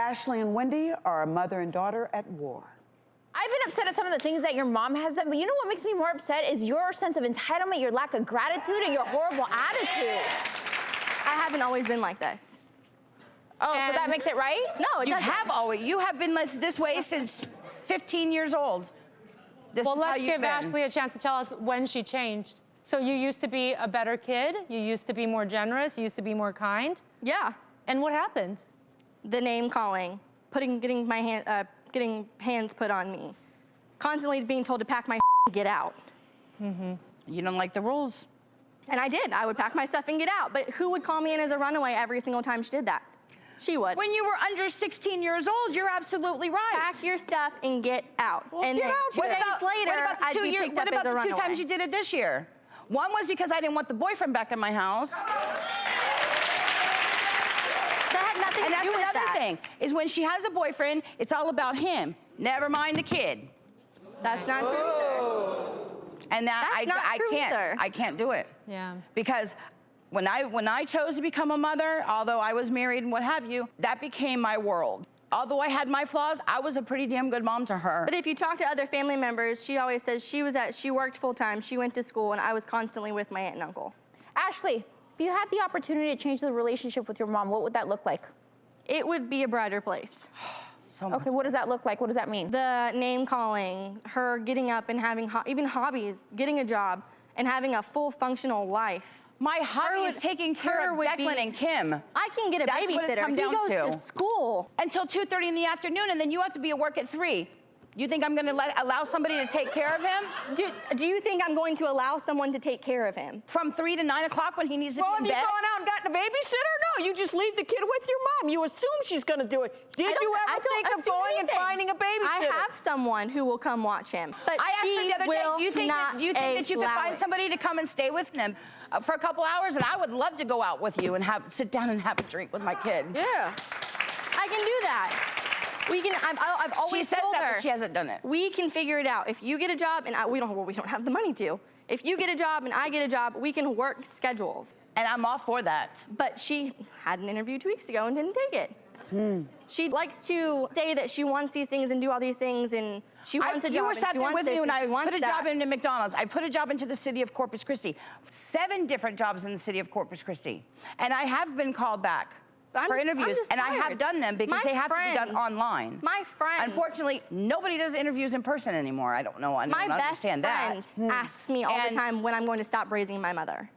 Ashely and Wendy are a mother and daughter at war. I've been upset at some of the things that your mom has done, but you know what makes me more upset is your sense of entitlement, your lack of gratitude, and your horrible attitude. I haven't always been like this. Oh, so that makes it right? No, it doesn't. You have been this way since 15 years old. Well, let's give Ashely a chance to tell us when she changed. So you used to be a better kid, you used to be more generous, you used to be more kind. Yeah. And what happened? The name calling, getting hands put on me, constantly being told to pack my and get out. Mm-hmm. You don't like the rules. And I did. I would pack my stuff and get out. But who would call me in as a runaway every single time she did that? She would. When you were under 16 years old, you're absolutely right. Pack your stuff and get out. Well, and get then out. 2 days later, I'd be picked up as a runaway. What about the 2 times you did it this year? One was because I didn't want the boyfriend back in my house. That had nothing to do with that. And that's another thing, is when she has a boyfriend, it's all about him. Never mind the kid. That's not true either. And that I can't do it. Yeah. Because when I chose to become a mother, although I was married and what have you, that became my world. Although I had my flaws, I was a pretty damn good mom to her. But if you talk to other family members, she always says she worked full time, she went to school, and I was constantly with my aunt and uncle. Ashley, if you had the opportunity to change the relationship with your mom, what would that look like? It would be a brighter place. Okay, what does that look like? What does that mean? The name calling, her getting up and having even hobbies, getting a job, and having a full functional life. My hobby is taking care of Declan and Kim. I can get a babysitter. That's what it's come down he goes to school until 2:30 in the afternoon, and then you have to be at work at 3. You think I'm going to allow somebody to take care of him? Do you think I'm going to allow someone to take care of him? From 3 to 9 o'clock when he needs to be in bed? Well, have you gone out and gotten a babysitter? No, you just leave the kid with your mom. You assume she's going to do it. Did you ever think of going and finding a babysitter? I have someone who will come watch him, but I asked her the other day, do you think that you could find somebody to come and stay with them for a couple hours? And I would love to go out with you and sit down and have a drink with my kid. Yeah. I can do that. We can. I've always told her. But she hasn't done it. We can figure it out. If you get a job and we don't have the money to. If you get a job and I get a job, we can work schedules. And I'm all for that. But she had an interview 2 weeks ago and didn't take it. She likes to say that she wants these things and do all these things, and she wants a job. You were sat there with me when I put a that. job into McDonald's. I put a job into the city of Corpus Christi. 7 different jobs in the city of Corpus Christi. And I have been called back for interviews, and I have done them because they have to be done online. My friend. Unfortunately, nobody does interviews in person anymore. I don't know. I don't understand that. My best friend asks me all the time when I'm going to stop raising my mother.